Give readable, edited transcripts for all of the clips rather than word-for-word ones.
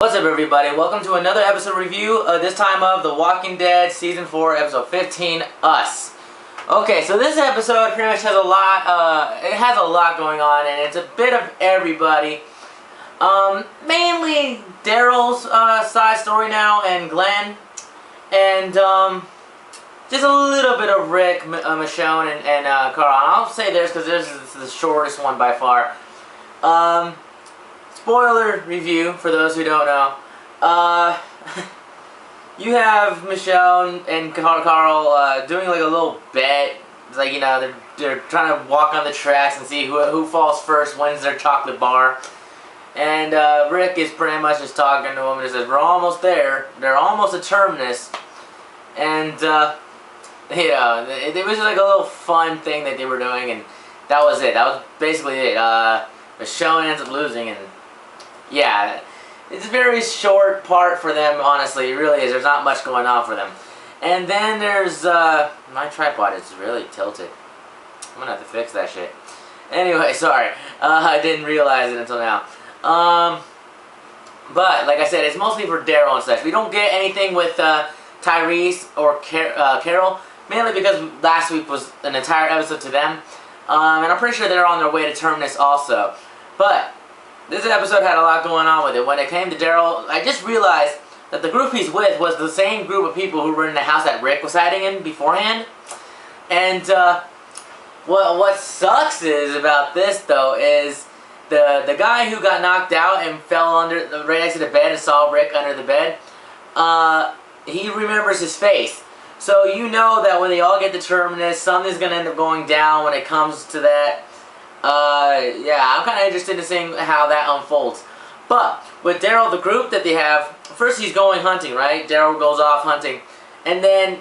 What's up, everybody? Welcome to another episode review, this time of The Walking Dead Season 4, Episode 15, Us. Okay, so this episode pretty much has a lot going on, and it's a bit of everybody. Mainly Daryl's side story now, and Glenn, and just a little bit of Rick, Michonne, and Carl. I'll say theirs because this is the shortest one by far. Spoiler review for those who don't know. You have Michonne and Carl doing like a little bet. It's like, you know, they're trying to walk on the tracks and see who falls first wins their chocolate bar. And Rick is pretty much just talking to him and says, "We're almost there. They're almost at Terminus." And you know, it was like a little fun thing that they were doing, and that was it. That was basically it. Michonne ends up losing, and yeah, it's a very short part for them, honestly. It really is. There's not much going on for them. And then there's, my tripod is really tilted. I'm gonna have to fix that shit. Anyway, sorry. I didn't realize it until now. But, like I said, it's mostly for Daryl and such. We don't get anything with, Tyrese or Carol, mainly because last week was an entire episode to them. And I'm pretty sure they're on their way to Terminus also. But this episode had a lot going on with it. When it came to Daryl, I just realized that the group he's with was the same group of people who were in the house that Rick was hiding in beforehand. And what sucks is about this though is the guy who got knocked out and fell under right next to the bed and saw Rick under the bed. He remembers his face. So you know that when they all get to Terminus, something's gonna end up going down when it comes to that. Yeah, I'm kind of interested in seeing how that unfolds. But with Daryl, the group that they have, first he's going hunting, right? Daryl goes off hunting, and then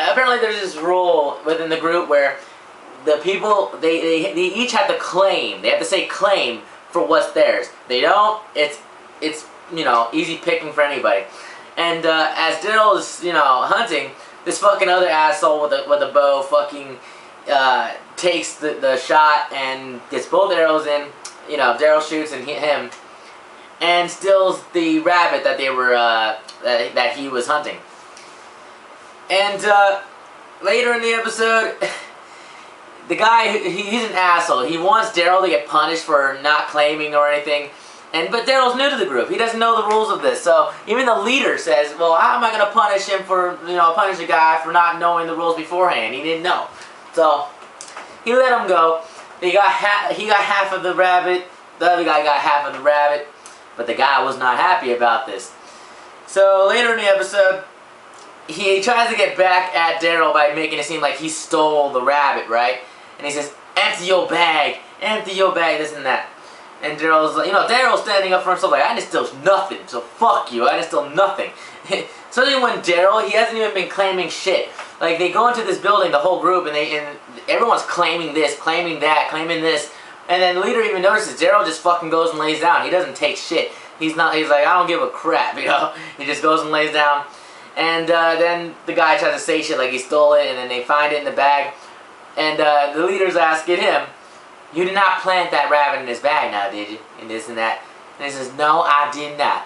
apparently there's this rule within the group where the people they each have to claim. They have to say claim for what's theirs. They don't. It's you know, easy picking for anybody. And as Daryl is, you know, hunting, this fucking other asshole with a bow fucking takes the shot and gets both arrows in. You know, Daryl shoots and hit him, and steals the rabbit that they were that he was hunting. And later in the episode, the guy, he's an asshole. He wants Daryl to get punished for not claiming or anything. But Daryl's new to the group. He doesn't know the rules of this. So even the leader says, "Well, how am I going to punish him for, you know, punish a guy for not knowing the rules beforehand? He didn't know." So he let him go. He got half of the rabbit. The other guy got half of the rabbit. But the guy was not happy about this. So later in the episode, he tries to get back at Daryl by making it seem like he stole the rabbit, right? And he says, "Empty your bag, this and that." And Daryl's like, you know, Daryl's standing up for himself like, "I didn't steal nothing, so fuck you, I didn't steal nothing." Especially when Daryl, he hasn't even been claiming shit. Like, they go into this building, the whole group, and everyone's claiming this, claiming that, claiming this. And then the leader even notices Daryl just fucking goes and lays down. He doesn't take shit. He's like, "I don't give a crap," you know? He just goes and lays down. And then the guy tries to say shit like he stole it, and then they find it in the bag. And the leader's asking him, "You did not plant that rabbit in his bag now, did you?" And this and that. And he says, "No, I did not."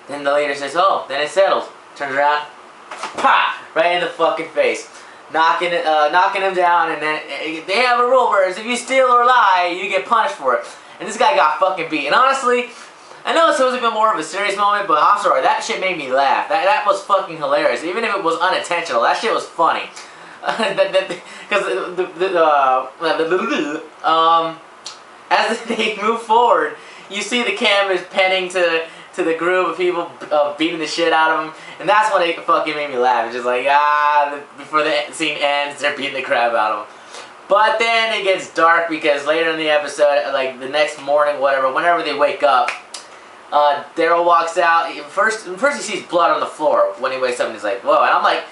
Then the leader says, "Oh, then it settles." Turns around, pah! Right in the fucking face. Knocking him down, and then they have a rule where if you steal or lie, you get punished for it. And this guy got fucking beat. And honestly, I know it's supposed to be more of a serious moment, but I'm sorry, that shit made me laugh. That was fucking hilarious. Even if it was unintentional, that shit was funny. Because as they move forward, you see the cameras panning to the group of people beating the shit out of them, and that's when it fucking made me laugh. It's just like, before the scene ends, they're beating the crap out of them. But then it gets dark because later in the episode, like the next morning, whatever, whenever they wake up, Daryl walks out. First he sees blood on the floor when he wakes up, and he's like, "Whoa!" And I'm like,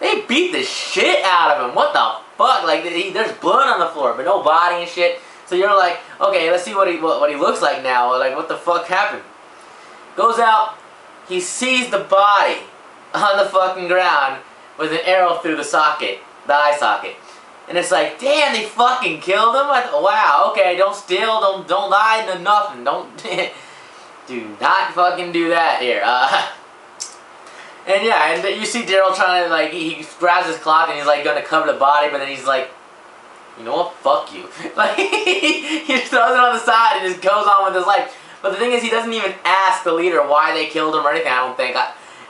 they beat the shit out of him. What the fuck? Like, there's blood on the floor, but no body and shit. So you're like, okay, let's see what he looks like now. Like, what the fuck happened? Goes out, he sees the body on the fucking ground with an arrow through the socket, the eye socket. And it's like, damn, they fucking killed him? Wow, okay, don't steal, don't lie, no nothing, don't... Do not fucking do that here. And yeah, and you see Daryl trying to, like, he grabs his cloth and he's like gonna cover the body, but then he's like, you know what, fuck you. Like, he just throws it on the side and just goes on with his life. But the thing is, he doesn't even ask the leader why they killed him or anything, I don't think.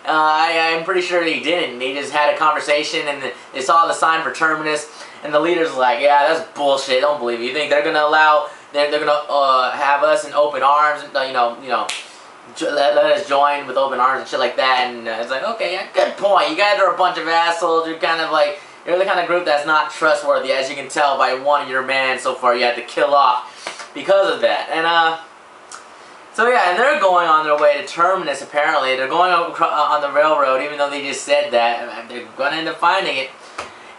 I'm pretty sure he didn't. They just had a conversation and they saw the sign for Terminus, and the leader's like, yeah, that's bullshit, don't believe it. You think they're gonna allow, they're gonna have us in open arms, let us join with open arms and shit like that, and it's like, okay, yeah, good point. You guys are a bunch of assholes. You're kind of like, you're the kind of group that's not trustworthy, as you can tell by one of your men so far you had to kill off because of that. And so yeah, and they're going on their way to Terminus. Apparently, they're going on the railroad, even though they just said that. They're going to end up finding it.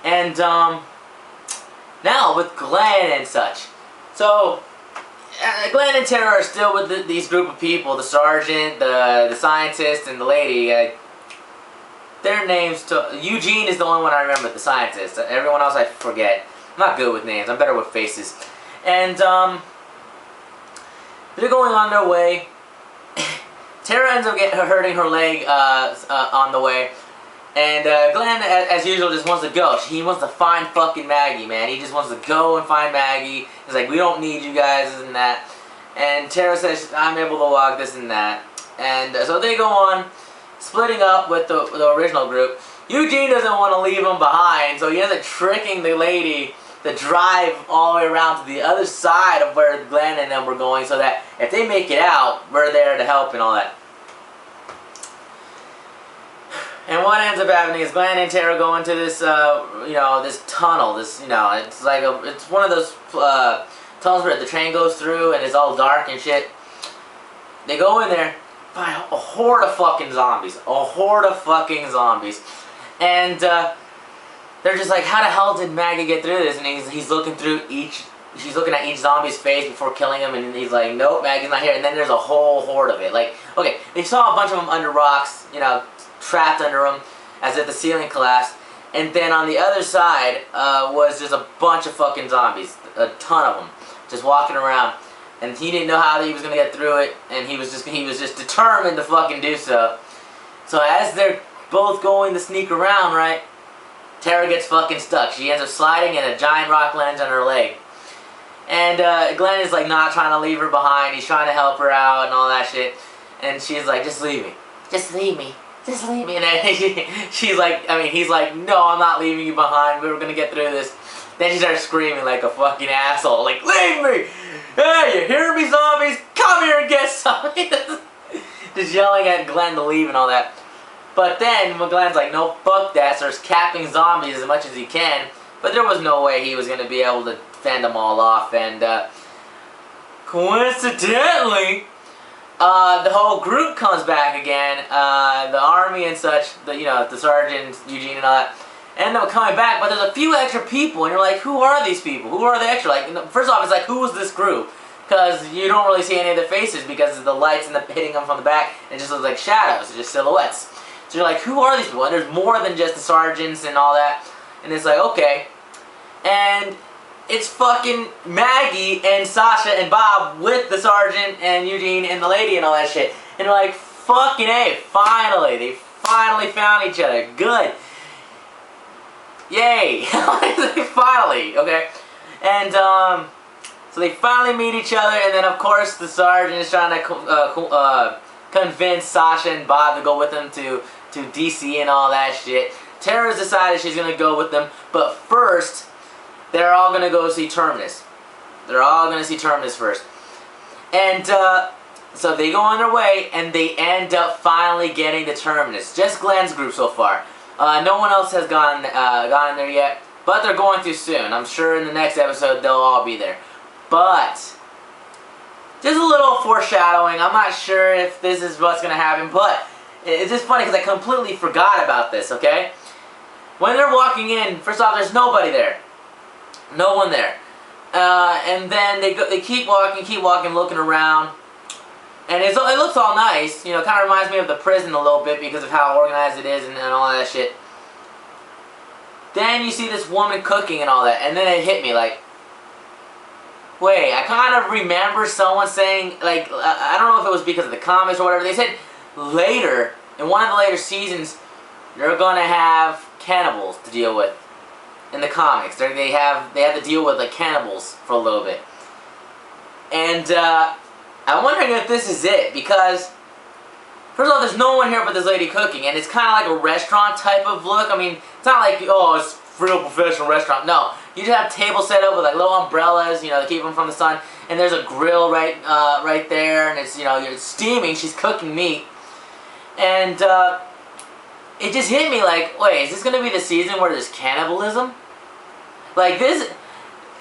And now with Glenn and such, so. Glenn and Tara are still with these group of people, the sergeant, the scientist, and the lady. Their names, Eugene is the only one I remember, the scientist. Everyone else I forget. I'm not good with names, I'm better with faces. And they're going on their way. Tara ends up hurting her leg on the way. And Glenn, as usual, just wants to go. He wants to find fucking Maggie, man. He just wants to go and find Maggie. He's like, we don't need you guys, this and that. And Tara says, I'm able to walk, this and that. And so they go on, splitting up with the original group. Eugene doesn't want to leave them behind, so he ends up tricking the lady to drive all the way around to the other side of where Glenn and them were going, so that if they make it out, we're there to help and all that. And what ends up happening is Glenn and Tara go into this, this tunnel. It's like it's one of those tunnels where the train goes through and it's all dark and shit. They go in there, find a horde of fucking zombies. And they're just like, how the hell did Maggie get through this? And he's looking through she's looking at each zombie's face before killing him, and he's like, nope, Maggie's not here. And then there's a whole horde of it. Like, okay, they saw a bunch of them under rocks, trapped under them, as if the ceiling collapsed. And then on the other side was just a bunch of fucking zombies, a ton of them, just walking around. And he didn't know how he was gonna get through it, and he was just determined to fucking do so. So as they're both going to sneak around, right, Tara gets fucking stuck. She ends up sliding, and a giant rock lands on her leg. And Glenn is like not trying to leave her behind. He's trying to help her out and all that shit. And she's like, just leave me. Just leave me. Just leave me. And then he's like, no, I'm not leaving you behind. We're gonna get through this. Then she starts screaming like a fucking asshole. Like, leave me! Hey, you hear me, zombies? Come here and get some! Just yelling at Glenn to leave and all that. But then, when Glenn's like, no, fuck that, starts capping zombies as much as he can. But there was no way he was gonna be able to fend them all off. And, coincidentally, the whole group comes back again, the army and such, the sergeant, Eugene and all that, end up coming back, but there's a few extra people, and you're like, who are these people? Who are the extra? Like, first off, it's like, who was this group? Because you don't really see any of their faces because of the lights and hitting them from the back, and it just looks like shadows, it's just silhouettes. So you're like, who are these people? And there's more than just the sergeants and all that, and it's like, okay. And it's fucking Maggie and Sasha and Bob with the sergeant and Eugene and the lady and all that shit. And they're like, fucking A, finally. They finally found each other. Good. Yay. Finally, okay? And, so they finally meet each other, and then of course the sergeant is trying to convince Sasha and Bob to go with them to DC and all that shit. Tara's decided she's gonna go with them, but first, they're all gonna go see Terminus. They're all gonna see Terminus first. And so they go on their way, and they end up finally getting to Terminus. Just Glenn's group so far. No one else has gone there yet, but they're going to soon. I'm sure in the next episode they'll all be there. But just a little foreshadowing. I'm not sure if this is what's gonna happen, but it's just funny because I completely forgot about this. Okay, when they're walking in, first off, there's nobody there. No one there. And then they keep walking, looking around. And it looks all nice. Kind of reminds me of the prison a little bit because of how organized it is and all that shit. Then you see this woman cooking and all that. And then it hit me like, wait, I kind of remember someone saying, like, I don't know if it was because of the comics or whatever, they said later, in one of the later seasons, they're gonna have cannibals to deal with. In the comics, they have to deal with like cannibals for a little bit, and I'm wondering if this is it, because first of all, there's no one here but this lady cooking, and it's kind of like a restaurant type of look. I mean, it's not like, oh, it's a real professional restaurant. No, you just have tables set up with like little umbrellas, you know, to keep them from the sun, and there's a grill right there, and it's, you know, it's steaming. She's cooking meat, and it just hit me like, wait, is this gonna be the season where there's cannibalism? Like, this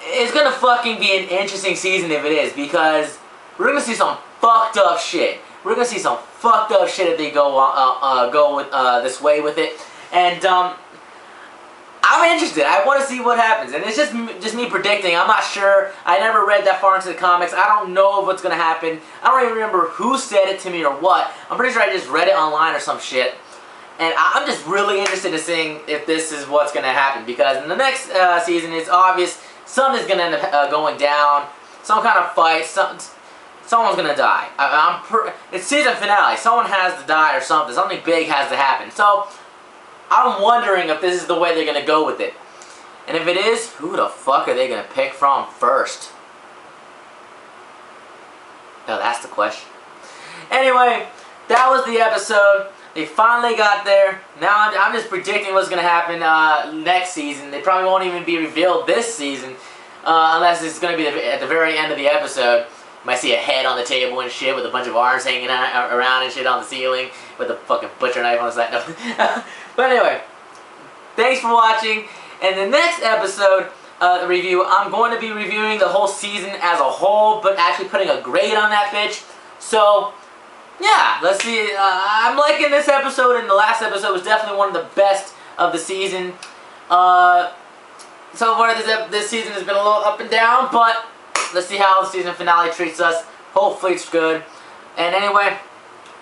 is gonna fucking be an interesting season if it is, because we're gonna see some fucked up shit. We're gonna see some fucked up shit if they go with this way with it, and I'm interested. I want to see what happens, and it's just me predicting. I'm not sure. I never read that far into the comics. I don't know what's gonna happen. I don't even remember who said it to me or what. I'm pretty sure I just read it online or some shit. And I'm just really interested in seeing if this is what's going to happen, because in the next season, it's obvious something's going to end up going down, some kind of fight, someone's going to die. It's season finale, someone has to die or something big has to happen. So, I'm wondering if this is the way they're going to go with it. And if it is, who the fuck are they going to pick from first? No, that's the question. Anyway, that was the episode. They finally got there. Now I'm just predicting what's going to happen next season. They probably won't even be revealed this season, unless it's going to be at the very end of the episode. You might see a head on the table and shit with a bunch of arms hanging around and shit on the ceiling with a fucking butcher knife on the side. No. But anyway, thanks for watching. And the next episode review, I'm going to be reviewing the whole season as a whole, but actually putting a grade on that bitch. So, yeah, let's see. I'm liking this episode, and the last episode was definitely one of the best of the season. So far, this season has been a little up and down, but let's see how the season finale treats us. Hopefully it's good. And anyway,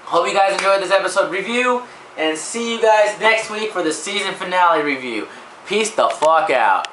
hope you guys enjoyed this episode review, and see you guys next week for the season finale review. Peace the fuck out.